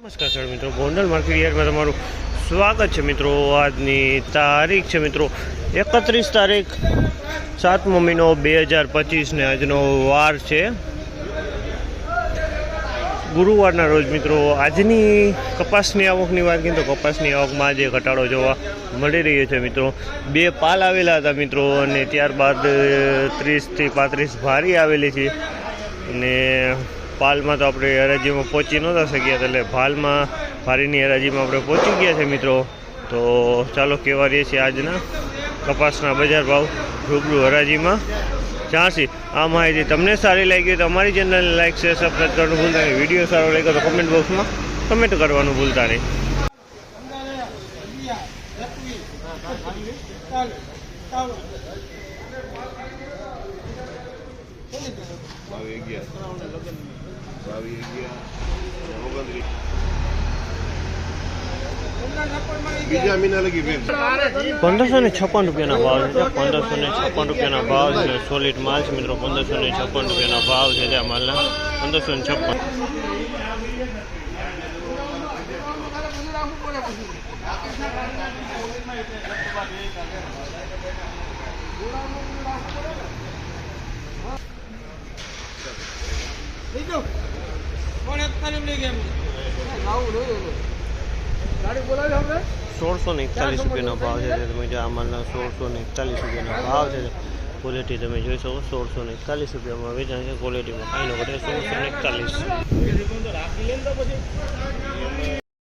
નમસ્કાર ખેડૂત મિત્રો, ગોંડલ માર્કેટ યાર્ડમાં તમારું સ્વાગત છે મિત્રો। આજની તારીખ છે મિત્રો 31 તારીખ 7મો મહિનો 2025 ને આજનો વાર છે ગુરુવારના રોજ મિત્રો। આજની કપાસની આવકની વાત કરીએ તો કપાસની આવકમાં આજે ઘટાડો જોવા મળી રહ્યો છે મિત્રો। બે પાલ આવેલા હતા મિત્રો અને ત્યારબાદ 30 થી 35 ભારી આવેલી છે અને પાલમાં તો આપણે હરાજીમાં પહોંચી નહોતા શક્યા એટલે ભારીની હરાજીમાં આપણે પહોંચી ગયા છે મિત્રો। તો ચાલો કહેવા રહીએ છીએ આજના કપાસના બજાર ભાવ રૂબરૂ હરાજીમાં જાણશી। આ માહિતી તમને સારી લાગી તો અમારી ચેનલને લાઈક શેર સબસ્ક્રાઈબ કરવાનું ભૂલતા નહીં। વિડીયો સારો લાગ્યો તો કમેન્ટ બોક્સમાં કમેન્ટ કરવાનું ભૂલતા નહીં। બીજા મહિના લગી 1556 રૂપિયાના ભાવ છે। 1556 રૂપિયાના ભાવ છે। સોલિડ માલ છે મિત્રો। 1556 રૂપિયાના ભાવ છે આ માલના 1556। ગાડી બોલાવી આપણે 1641 રૂપિયાનો ભાવ છે। તમે જો આ માલના 1641 રૂપિયાના ભાવ છે। ક્વોલિટી તમે જોઈ શકો 1641 રૂપિયામાં વેચાણ છે। ક્વોલિટીમાં કાંઈ ન ઘટે 1641।